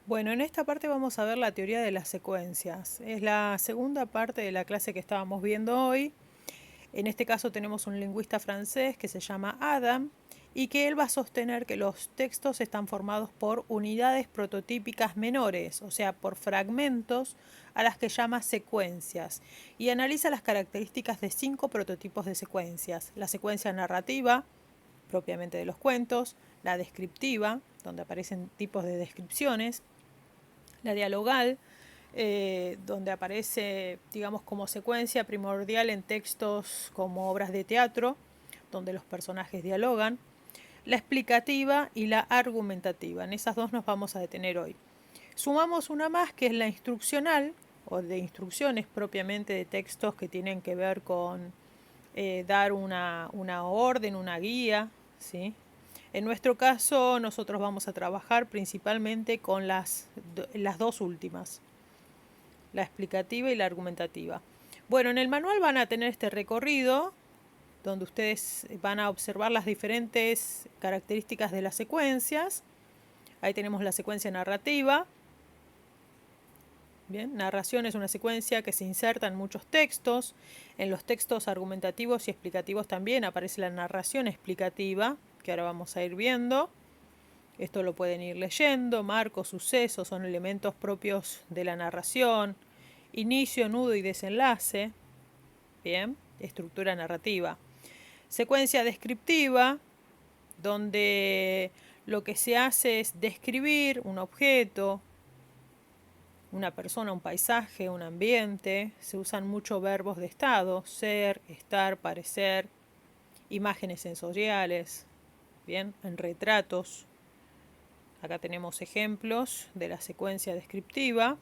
Bueno, en esta parte vamos a ver la teoría de las secuencias. Es la segunda parte de la clase que estábamos viendo hoy. En este caso tenemos un lingüista francés que se llama Adam y que él va a sostener que los textos están formados por unidades prototípicas menores, o sea, por fragmentos a las que llama secuencias, y analiza las características de 5 prototipos de secuencias: la secuencia narrativa, propiamente de los cuentos; la descriptiva, donde aparecen tipos de descripciones; la dialogal, donde aparece, digamos, como secuencia primordial en textos como obras de teatro, donde los personajes dialogan; la explicativa y la argumentativa. En esas dos nos vamos a detener hoy. Sumamos una más, que es la instruccional, o de instrucciones propiamente, de textos que tienen que ver con dar una orden, una guía, ¿sí? En nuestro caso, nosotros vamos a trabajar principalmente con las dos últimas, la explicativa y la argumentativa. Bueno, en el manual van a tener este recorrido donde ustedes van a observar las diferentes características de las secuencias. Ahí tenemos la secuencia narrativa. Bien, narración es una secuencia que se inserta en muchos textos. En los textos argumentativos y explicativos también aparece la narración explicativa, que ahora vamos a ir viendo. Esto lo pueden ir leyendo. Marcos, sucesos son elementos propios de la narración. Inicio, nudo y desenlace. Bien, estructura narrativa. Secuencia descriptiva, donde lo que se hace es describir un objeto, una persona, un paisaje, un ambiente. Se usan mucho verbos de estado: ser, estar, parecer. Imágenes sensoriales. Bien, en retratos. Acá tenemos ejemplos de la secuencia descriptiva.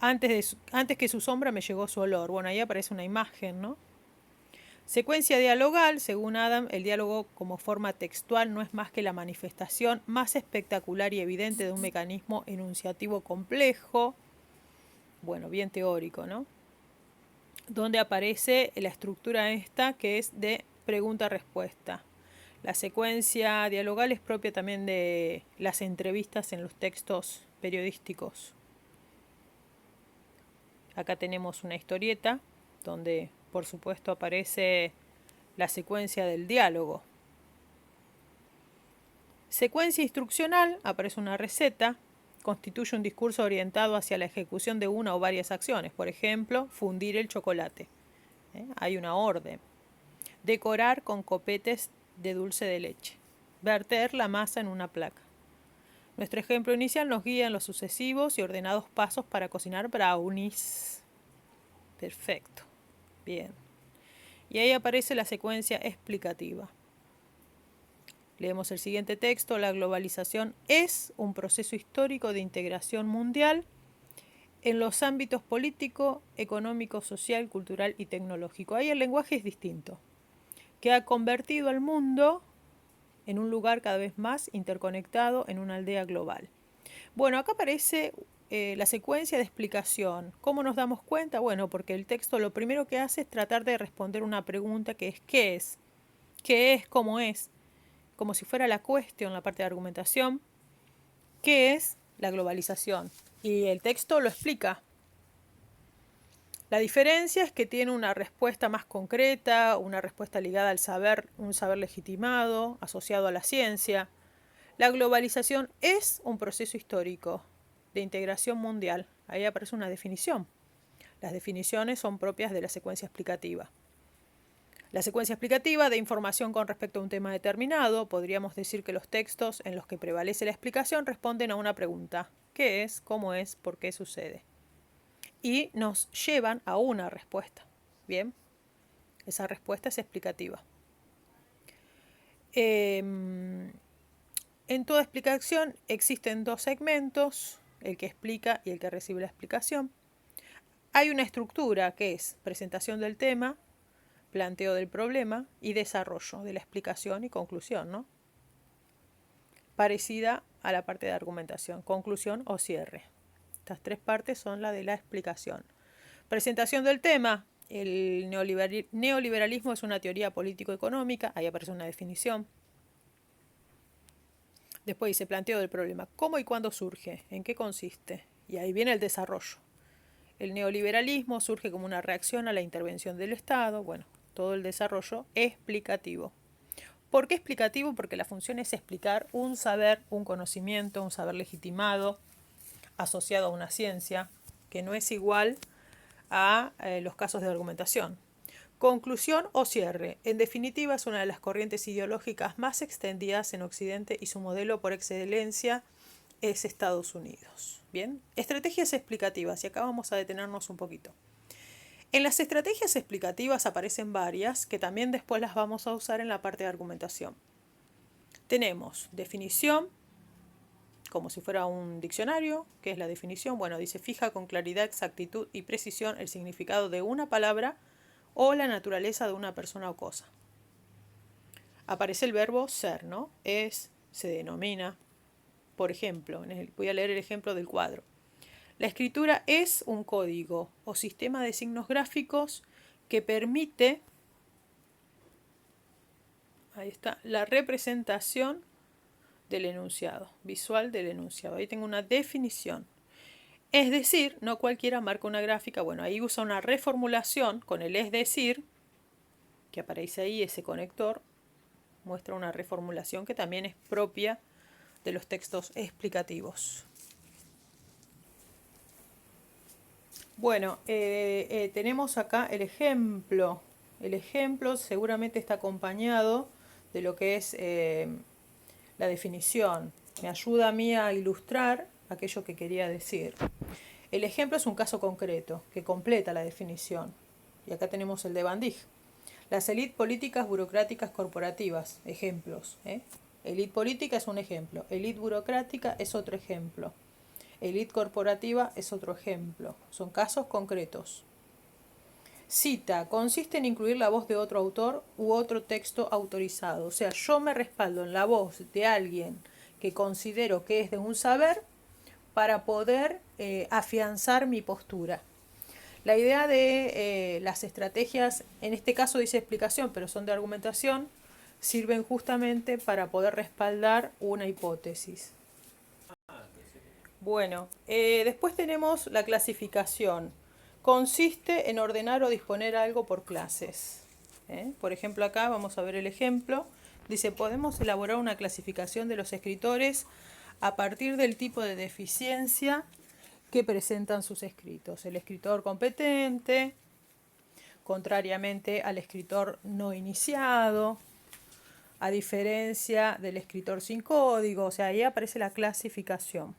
Antes que su sombra me llegó su olor. Bueno, ahí aparece una imagen, ¿no? Secuencia dialogal, según Adam, el diálogo como forma textual no es más que la manifestación más espectacular y evidente de un mecanismo enunciativo complejo. Bueno, bien teórico, ¿no? Donde aparece la estructura esta, que es de pregunta-respuesta. La secuencia dialogal es propia también de las entrevistas en los textos periodísticos. Acá tenemos una historieta donde, por supuesto, aparece la secuencia del diálogo. Secuencia instruccional, aparece una receta, constituye un discurso orientado hacia la ejecución de una o varias acciones. Por ejemplo, fundir el chocolate. Hay una orden. Decorar con copetes de dulce de leche. Verter la masa en una placa. Nuestro ejemplo inicial nos guía en los sucesivos y ordenados pasos para cocinar brownies. Perfecto. Bien. Y ahí aparece la secuencia explicativa. Leemos el siguiente texto: la globalización es un proceso histórico de integración mundial en los ámbitos político, económico, social, cultural y tecnológico. Ahí el lenguaje es distinto, que ha convertido al mundo en un lugar cada vez más interconectado, en una aldea global. Bueno, acá aparece la secuencia de explicación. ¿Cómo nos damos cuenta? Bueno, porque el texto lo primero que hace es tratar de responder una pregunta que es ¿qué es? ¿Qué es? ¿Cómo es? Como si fuera la cuestión, la parte de argumentación. ¿Qué es la globalización? Y el texto lo explica. La diferencia es que tiene una respuesta más concreta, una respuesta ligada al saber, un saber legitimado, asociado a la ciencia. La globalización es un proceso histórico de integración mundial. Ahí aparece una definición. Las definiciones son propias de la secuencia explicativa. La secuencia explicativa de información con respecto a un tema determinado. Podríamos decir que los textos en los que prevalece la explicación responden a una pregunta: ¿qué es? ¿Cómo es? ¿Por qué sucede? Y nos llevan a una respuesta. Bien, esa respuesta es explicativa. En toda explicación existen dos segmentos: el que explica y el que recibe la explicación. Hay una estructura que es presentación del tema, planteo del problema y desarrollo de la explicación y conclusión, ¿no? Parecida a la parte de argumentación, conclusión o cierre. Estas tres partes son la de la explicación. Presentación del tema. El neoliberalismo es una teoría político-económica. Ahí aparece una definición. Después dice planteo del problema. ¿Cómo y cuándo surge? ¿En qué consiste? Y ahí viene el desarrollo. El neoliberalismo surge como una reacción a la intervención del Estado. Bueno, todo el desarrollo explicativo. ¿Por qué explicativo? Porque la función es explicar un saber, un conocimiento, un saber legitimado, asociado a una ciencia, que no es igual a los casos de argumentación. Conclusión o cierre. En definitiva, es una de las corrientes ideológicas más extendidas en Occidente y su modelo por excelencia es Estados Unidos. Bien, estrategias explicativas, y acá vamos a detenernos un poquito. En las estrategias explicativas aparecen varias que también después las vamos a usar en la parte de argumentación. Tenemos definición, como si fuera un diccionario. ¿Qué es la definición? Bueno, dice fija con claridad, exactitud y precisión el significado de una palabra o la naturaleza de una persona o cosa. Aparece el verbo ser, ¿no? Es, se denomina. Por ejemplo, voy a leer el ejemplo del cuadro. La escritura es un código o sistema de signos gráficos que permite, ahí está, la representación del enunciado, visual del enunciado. Ahí tengo una definición. Es decir, no cualquiera marca una gráfica. Bueno, ahí usa una reformulación con el es decir, que aparece ahí, ese conector, muestra una reformulación que también es propia de los textos explicativos. Bueno, tenemos acá el ejemplo. El ejemplo seguramente está acompañado de lo que es la definición. Me ayuda a mí a ilustrar aquello que quería decir. El ejemplo es un caso concreto que completa la definición. Y acá tenemos el de Van Dijk. Las élites políticas burocráticas corporativas, ejemplos. Élite política es un ejemplo. Élite burocrática es otro ejemplo. Élite corporativa es otro ejemplo. Son casos concretos. Cita consiste en incluir la voz de otro autor u otro texto autorizado. O sea, yo me respaldo en la voz de alguien que considero que es de un saber para poder afianzar mi postura. La idea de las estrategias, en este caso dice explicación, pero son de argumentación, sirven justamente para poder respaldar una hipótesis. Bueno, después tenemos la clasificación. Consiste en ordenar o disponer algo por clases. Por ejemplo, acá vamos a ver el ejemplo. Dice, podemos elaborar una clasificación de los escritores a partir del tipo de deficiencia que presentan sus escritos. El escritor competente, contrariamente al escritor no iniciado, a diferencia del escritor sin código. O sea, ahí aparece la clasificación.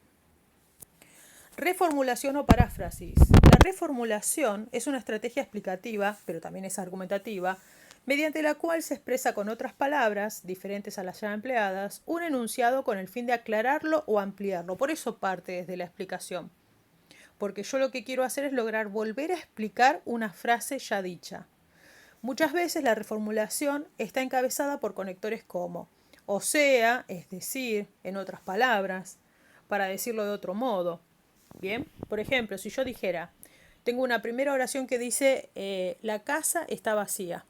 Reformulación o paráfrasis. La reformulación es una estrategia explicativa, pero también es argumentativa, mediante la cual se expresa con otras palabras, diferentes a las ya empleadas, un enunciado con el fin de aclararlo o ampliarlo. Por eso parte desde la explicación. Porque yo lo que quiero hacer es lograr volver a explicar una frase ya dicha. Muchas veces la reformulación está encabezada por conectores como o sea, es decir, en otras palabras, para decirlo de otro modo. Bien, por ejemplo, si yo dijera, tengo una primera oración que dice, la casa está vacía.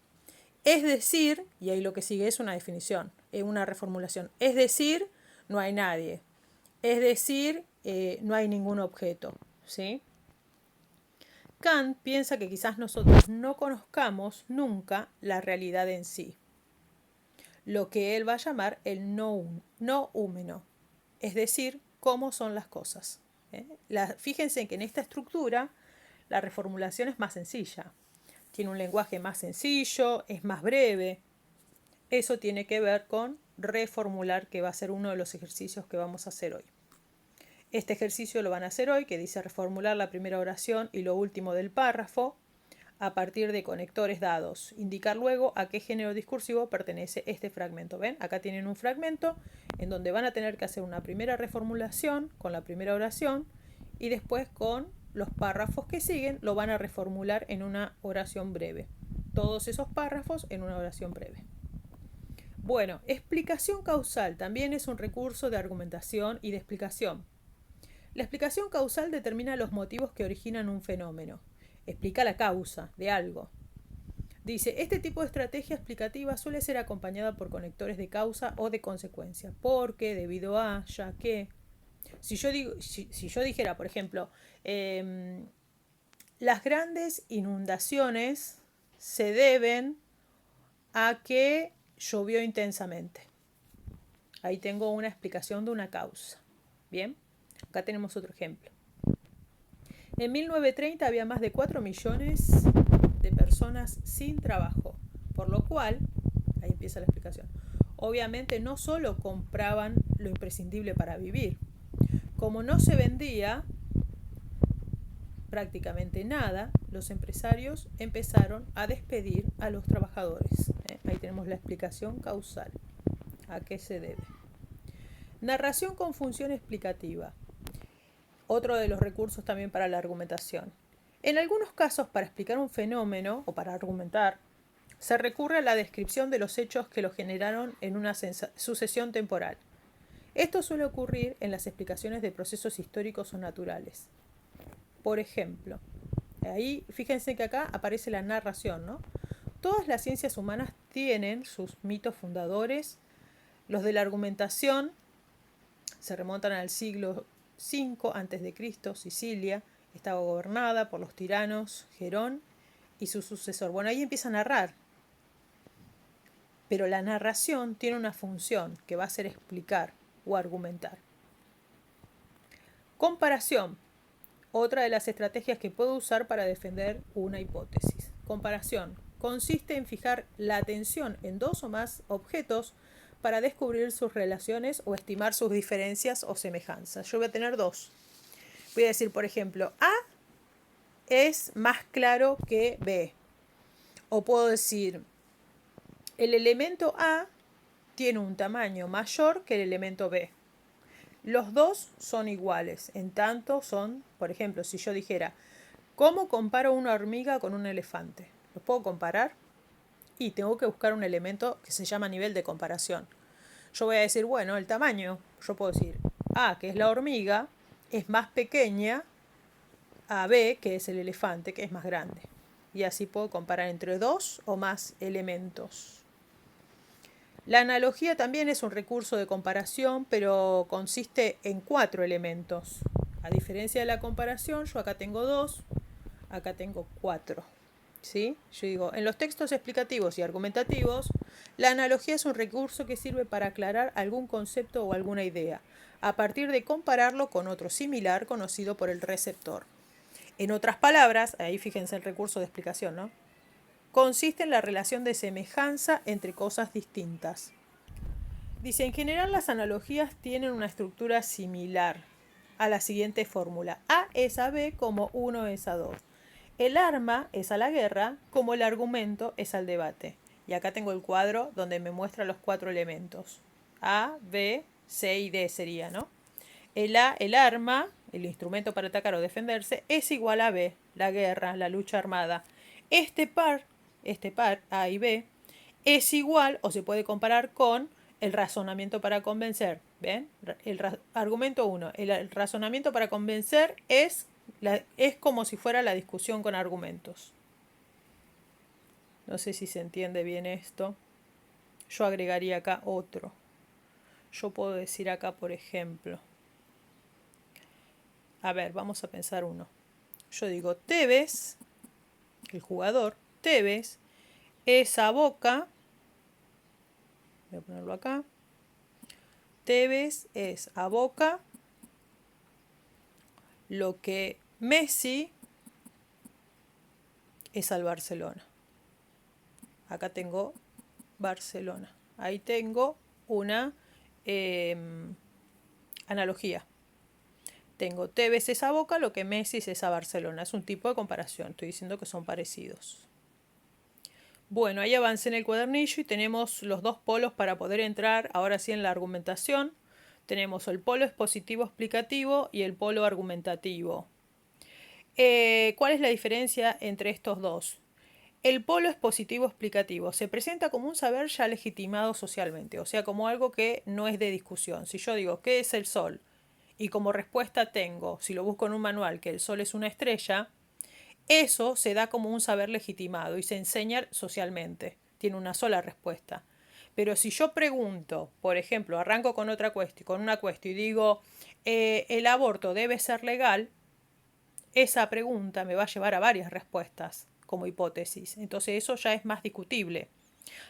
Es decir, y ahí lo que sigue es una definición, una reformulación. Es decir, no hay nadie. Es decir, no hay ningún objeto. ¿Sí? Kant piensa que quizás nosotros no conozcamos nunca la realidad en sí. Lo que él va a llamar el no húmeno. Es decir, cómo son las cosas. Fíjense que en esta estructura la reformulación es más sencilla. Tiene un lenguaje más sencillo, es más breve. Eso tiene que ver con reformular, que va a ser uno de los ejercicios que vamos a hacer hoy. Este ejercicio lo van a hacer hoy, que dice reformular la primera oración y lo último del párrafo a partir de conectores dados. Indicar luego a qué género discursivo pertenece este fragmento. ¿Ven? Acá tienen un fragmento en donde van a tener que hacer una primera reformulación con la primera oración y después con los párrafos que siguen lo van a reformular en una oración breve. Todos esos párrafos en una oración breve. Bueno, explicación causal también es un recurso de argumentación y de explicación. La explicación causal determina los motivos que originan un fenómeno. Explica la causa de algo. Dice, este tipo de estrategia explicativa suele ser acompañada por conectores de causa o de consecuencia. Porque, debido a, ya que. Si yo dijera, por ejemplo, las grandes inundaciones se deben a que llovió intensamente. Ahí tengo una explicación de una causa. Bien, acá tenemos otro ejemplo. En 1930 había más de 4 millones de personas sin trabajo, por lo cual, ahí empieza la explicación, obviamente no solo compraban lo imprescindible para vivir, como no se vendía prácticamente nada, los empresarios empezaron a despedir a los trabajadores. Ahí tenemos la explicación causal. ¿A qué se debe? Narración con función explicativa. Otro de los recursos también para la argumentación. En algunos casos, para explicar un fenómeno o para argumentar, se recurre a la descripción de los hechos que lo generaron en una sucesión temporal. Esto suele ocurrir en las explicaciones de procesos históricos o naturales. Por ejemplo, ahí fíjense que acá aparece la narración, ¿no? Todas las ciencias humanas tienen sus mitos fundadores. Los de la argumentación se remontan al siglo V a.C. Sicilia estaba gobernada por los tiranos Gerón y su sucesor. Bueno, ahí empieza a narrar. Pero la narración tiene una función que va a ser explicar o argumentar. Comparación. Otra de las estrategias que puedo usar para defender una hipótesis. Comparación. Consiste en fijar la atención en dos o más objetos para descubrir sus relaciones o estimar sus diferencias o semejanzas. Yo voy a tener dos. Voy a decir, por ejemplo, A es más claro que B. O puedo decir, el elemento A tiene un tamaño mayor que el elemento B. Los dos son iguales, en tanto son, por ejemplo, si yo dijera, ¿cómo comparo una hormiga con un elefante? ¿Los puedo comparar? Y tengo que buscar un elemento que se llama nivel de comparación. Yo voy a decir, bueno, el tamaño. Yo puedo decir, A, que es la hormiga, es más pequeña a B, que es el elefante, que es más grande. Y así puedo comparar entre dos o más elementos. La analogía también es un recurso de comparación, pero consiste en 4 elementos. A diferencia de la comparación, yo acá tengo 2, acá tengo 4. ¿Sí? Yo digo, en los textos explicativos y argumentativos, la analogía es un recurso que sirve para aclarar algún concepto o alguna idea, a partir de compararlo con otro similar conocido por el receptor. En otras palabras, ahí fíjense el recurso de explicación, ¿no? Consiste en la relación de semejanza entre cosas distintas. Dice, en general las analogías tienen una estructura similar a la siguiente fórmula. A es a B como 1 es a 2. El arma es a la guerra como el argumento es al debate. Y acá tengo el cuadro donde me muestra los 4 elementos. A, B, C y D sería, ¿no? El arma, el instrumento para atacar o defenderse, es igual a B, la guerra, la lucha armada. Este par, A y B, es igual o se puede comparar con el razonamiento para convencer. ¿Ven? Argumento 1. El razonamiento para convencer es como si fuera la discusión con argumentos. No sé si se entiende bien esto. Yo agregaría acá otro. Yo puedo decir acá, por ejemplo. A ver, vamos a pensar uno. Yo digo, Tevez, el jugador, Tevez, es a Boca. Voy a ponerlo acá. Tevez es a Boca lo que Messi es al Barcelona. Acá tengo Barcelona. Ahí tengo una analogía. Tengo Tevez es a Boca lo que Messi es a Barcelona. Es un tipo de comparación. Estoy diciendo que son parecidos. Bueno, ahí avancé en el cuadernillo y tenemos los dos polos para poder entrar ahora sí en la argumentación. Tenemos el polo expositivo explicativo y el polo argumentativo. ¿Cuál es la diferencia entre estos dos? El polo expositivo explicativo se presenta como un saber ya legitimado socialmente, o sea, como algo que no es de discusión. Si yo digo, ¿qué es el Sol? Y como respuesta tengo, si lo busco en un manual, que el Sol es una estrella, Eso se da como un saber legitimado y se enseña socialmente. Tiene una sola respuesta. Pero si yo pregunto, por ejemplo, arranco con otra cuestión, con una cuestión y digo, ¿el aborto debe ser legal? Esa pregunta me va a llevar a varias respuestas como hipótesis. Entonces eso ya es más discutible.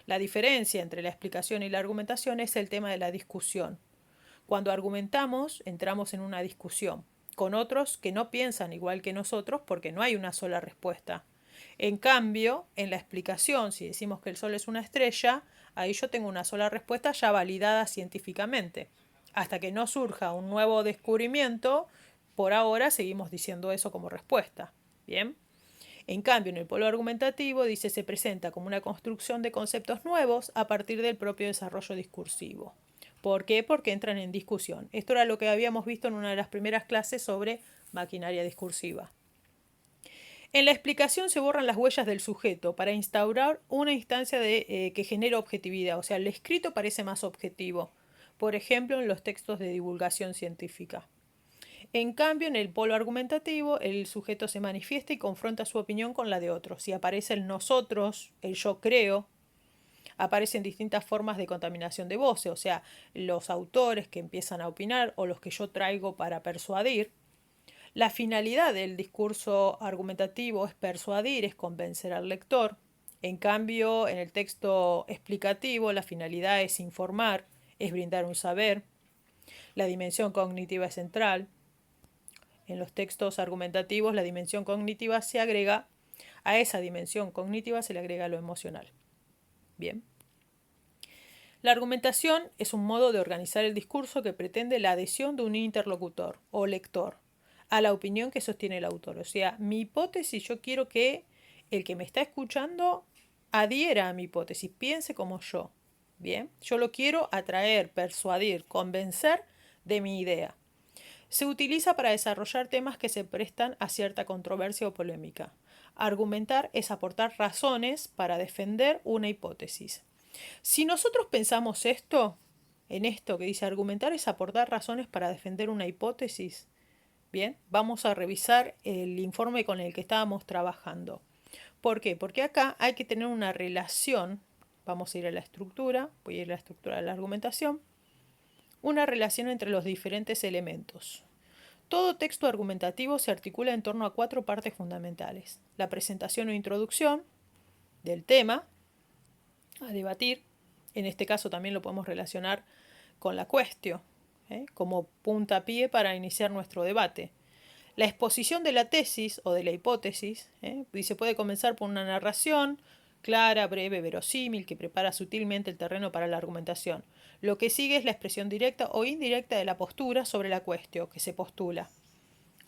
La diferencia entre la explicación y la argumentación es el tema de la discusión. Cuando argumentamos, entramos en una discusión con otros que no piensan igual que nosotros porque no hay una sola respuesta. En cambio, en la explicación, si decimos que el Sol es una estrella, ahí yo tengo una sola respuesta ya validada científicamente. Hasta que no surja un nuevo descubrimiento, por ahora seguimos diciendo eso como respuesta. Bien. En cambio, en el polo argumentativo dice se presenta como una construcción de conceptos nuevos a partir del propio desarrollo discursivo. ¿Por qué? Porque entran en discusión. Esto era lo que habíamos visto en una de las primeras clases sobre maquinaria discursiva. En la explicación se borran las huellas del sujeto para instaurar una instancia que genera objetividad, o sea, el escrito parece más objetivo, por ejemplo, en los textos de divulgación científica. En cambio, en el polo argumentativo, el sujeto se manifiesta y confronta su opinión con la de otros. Si aparece el nosotros, el yo creo, aparecen distintas formas de contaminación de voces, o sea, los autores que empiezan a opinar o los que yo traigo para persuadir. La finalidad del discurso argumentativo es persuadir, es convencer al lector. En cambio, en el texto explicativo, la finalidad es informar, es brindar un saber. La dimensión cognitiva es central. En los textos argumentativos, la dimensión cognitiva se agrega, a esa dimensión cognitiva se le agrega lo emocional. Bien. La argumentación es un modo de organizar el discurso que pretende la adhesión de un interlocutor o lector a la opinión que sostiene el autor. O sea, mi hipótesis, yo quiero que el que me está escuchando adhiera a mi hipótesis, piense como yo. Bien, yo lo quiero atraer, persuadir, convencer de mi idea. Se utiliza para desarrollar temas que se prestan a cierta controversia o polémica. Argumentar es aportar razones para defender una hipótesis. Si nosotros pensamos esto, en esto que dice argumentar es aportar razones para defender una hipótesis, bien, vamos a revisar el informe con el que estábamos trabajando. ¿Por qué? Porque acá hay que tener una relación, vamos a ir a la estructura, voy a ir a la estructura de la argumentación, una relación entre los diferentes elementos. Todo texto argumentativo se articula en torno a 4 partes fundamentales. La presentación o introducción del tema a debatir, en este caso también lo podemos relacionar con la cuestión, como puntapié para iniciar nuestro debate. La exposición de la tesis o de la hipótesis, y se puede comenzar por una narración clara, breve, verosímil, que prepara sutilmente el terreno para la argumentación. Lo que sigue es la expresión directa o indirecta de la postura sobre la cuestión que se postula,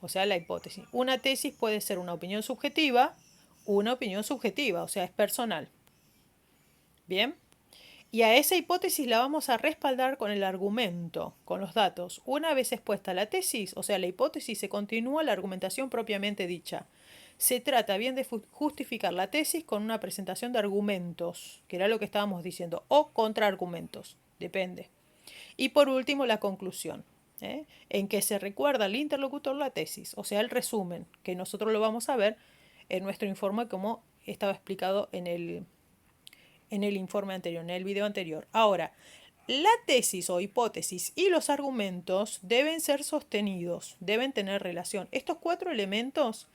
o sea, la hipótesis. Una tesis puede ser una opinión subjetiva, o sea, es personal. Bien. Y a esa hipótesis la vamos a respaldar con el argumento, con los datos. Una vez expuesta la tesis, o sea, la hipótesis, se continúa la argumentación propiamente dicha. Se trata bien de justificar la tesis con una presentación de argumentos, que era lo que estábamos diciendo, o contraargumentos, depende. Y por último, la conclusión, en que se recuerda al interlocutor la tesis, o sea, el resumen, que nosotros lo vamos a ver en nuestro informe como estaba explicado en el informe anterior, en el video anterior. Ahora, la tesis o hipótesis y los argumentos deben ser sostenidos, deben tener relación. Estos 4 elementos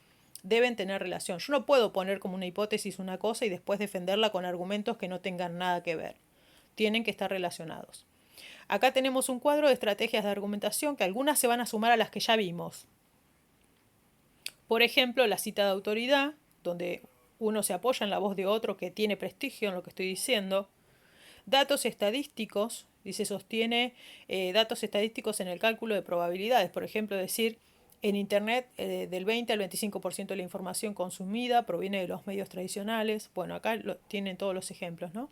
deben tener relación. Yo no puedo poner como una hipótesis una cosa y después defenderla con argumentos que no tengan nada que ver. Tienen que estar relacionados. Acá tenemos un cuadro de estrategias de argumentación que algunas se van a sumar a las que ya vimos. Por ejemplo, la cita de autoridad, donde uno se apoya en la voz de otro que tiene prestigio en lo que estoy diciendo. Datos estadísticos, y se sostiene datos estadísticos en el cálculo de probabilidades. Por ejemplo, decir, en Internet del 20 al 25% de la información consumida proviene de los medios tradicionales. Bueno, acá tienen todos los ejemplos, ¿no?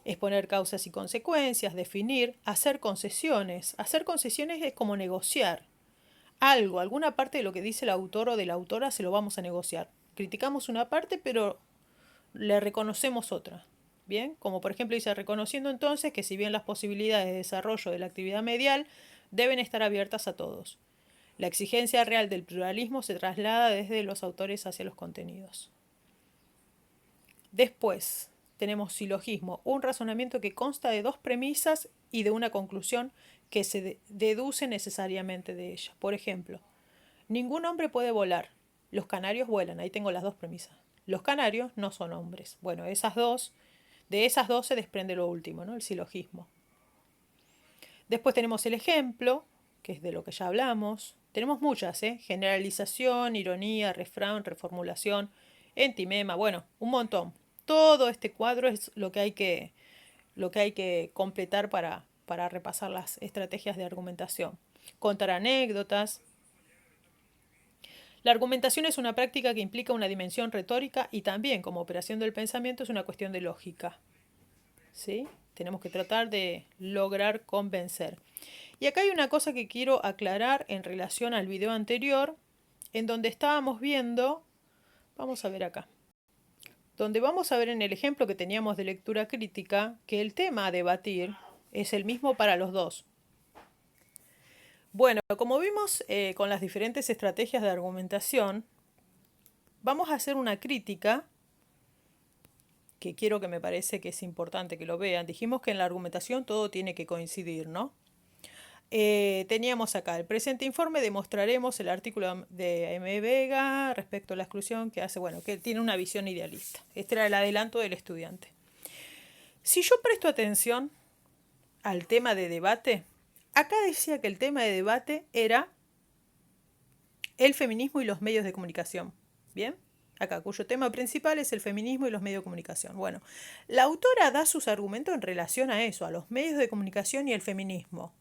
Exponer causas y consecuencias, definir, hacer concesiones. Hacer concesiones es como negociar. Alguna parte de lo que dice el autor o de la autora se lo vamos a negociar. Criticamos una parte, pero le reconocemos otra. Bien, como por ejemplo dice, reconociendo entonces que si bien las posibilidades de desarrollo de la actividad medial deben estar abiertas a todos. La exigencia real del pluralismo se traslada desde los autores hacia los contenidos. Después tenemos silogismo, un razonamiento que consta de dos premisas y de una conclusión que se deduce necesariamente de ella. Por ejemplo, ningún hombre puede volar. Los canarios vuelan. Ahí tengo las dos premisas. Los canarios no son hombres. Bueno, de esas dos se desprende lo último, ¿no? El silogismo. Después tenemos el ejemplo, que es de lo que ya hablamos. Tenemos muchas, ¿eh? Generalización, ironía, refrán, reformulación, entimema, bueno, un montón. Todo este cuadro es lo que hay que completar para repasar las estrategias de argumentación. Contar anécdotas. La argumentación es una práctica que implica una dimensión retórica y también, como operación del pensamiento, es una cuestión de lógica. ¿Sí? Tenemos que tratar de lograr convencer. Y acá hay una cosa que quiero aclarar en relación al video anterior, en donde estábamos viendo, vamos a ver acá, donde vamos a ver en el ejemplo que teníamos de lectura crítica, que el tema a debatir es el mismo para los dos. Bueno, como vimos con las diferentes estrategias de argumentación, vamos a hacer una crítica que quiero que me parece que es importante que lo vean. Dijimos que en la argumentación todo tiene que coincidir, ¿no? Teníamos acá el presente informe, demostraremos el artículo de M. Vega respecto a la exclusión que hace, bueno, que tiene una visión idealista. Este era el adelanto del estudiante. Si yo presto atención al tema de debate, acá decía que el tema de debate era el feminismo y los medios de comunicación. ¿Bien? Acá, cuyo tema principal es el feminismo y los medios de comunicación. Bueno, la autora da sus argumentos en relación a eso, a los medios de comunicación y el feminismo.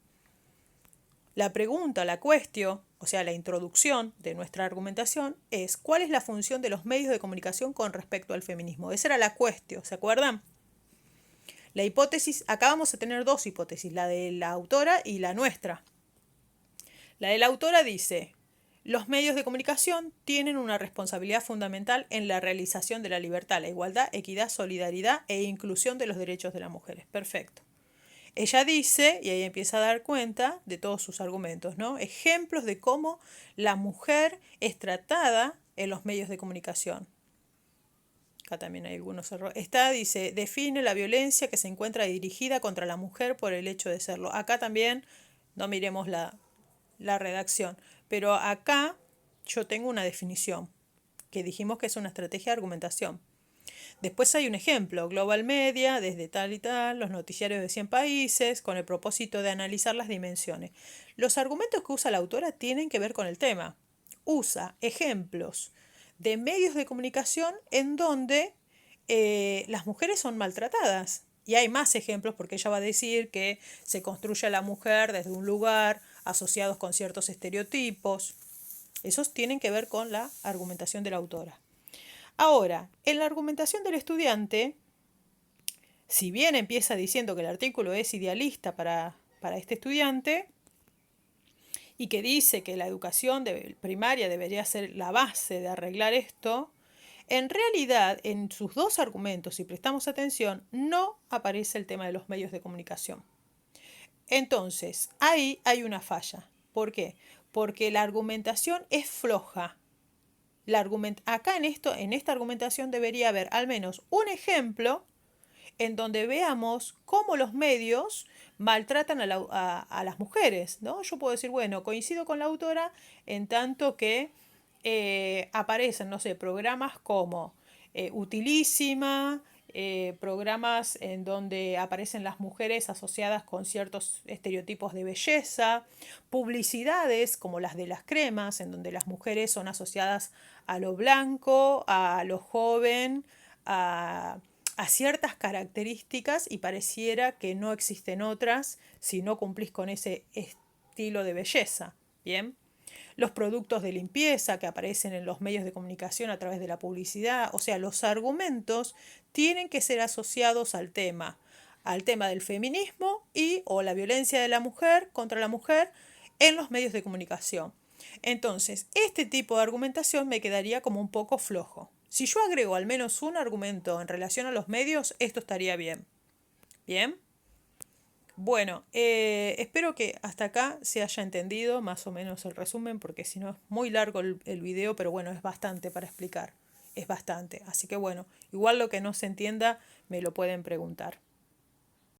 La pregunta, la cuestión, o sea, la introducción de nuestra argumentación es ¿cuál es la función de los medios de comunicación con respecto al feminismo? Esa era la cuestión, ¿se acuerdan? La hipótesis, acá vamos a tener dos hipótesis, la de la autora y la nuestra. La de la autora dice, los medios de comunicación tienen una responsabilidad fundamental en la realización de la libertad, la igualdad, equidad, solidaridad e inclusión de los derechos de las mujeres. Perfecto. Ella dice, y ahí empieza a dar cuenta de todos sus argumentos, ¿no? Ejemplos de cómo la mujer es tratada en los medios de comunicación. Acá también hay algunos errores. Dice, define la violencia que se encuentra dirigida contra la mujer por el hecho de serlo. Acá también, no miremos la redacción, pero acá yo tengo una definición, que dijimos que es una estrategia de argumentación. Después hay un ejemplo, Global Media, desde tal y tal, los noticiarios de 100 países, con el propósito de analizar las dimensiones. Los argumentos que usa la autora tienen que ver con el tema. Usa ejemplos de medios de comunicación en donde las mujeres son maltratadas. Y hay más ejemplos porque ella va a decir que se construye a la mujer desde un lugar asociados con ciertos estereotipos. Esos tienen que ver con la argumentación de la autora. Ahora, en la argumentación del estudiante, si bien empieza diciendo que el artículo es idealista para este estudiante y que dice que la educación primaria debería ser la base de arreglar esto, en realidad en sus dos argumentos, si prestamos atención, no aparece el tema de los medios de comunicación. Entonces, ahí hay una falla. ¿Por qué? Porque la argumentación es floja. Acá en esta argumentación debería haber al menos un ejemplo en donde veamos cómo los medios maltratan a las mujeres, ¿no? Yo puedo decir, bueno, coincido con la autora en tanto que aparecen, no sé, programas como Utilísima, programas en donde aparecen las mujeres asociadas con ciertos estereotipos de belleza, publicidades como las de las cremas, en donde las mujeres son asociadas a lo blanco, a lo joven, a ciertas características y pareciera que no existen otras si no cumplís con ese estilo de belleza. Bien. Los productos de limpieza que aparecen en los medios de comunicación a través de la publicidad, o sea, los argumentos tienen que ser asociados al tema del feminismo o la violencia de la mujer contra la mujer en los medios de comunicación. Entonces, este tipo de argumentación me quedaría como un poco flojo. Si yo agrego al menos un argumento en relación a los medios, esto estaría bien. ¿Bien? Bueno, espero que hasta acá se haya entendido más o menos el resumen, porque si no es muy largo el video, pero bueno, es bastante para explicar, es bastante. Así que bueno, igual lo que no se entienda me lo pueden preguntar.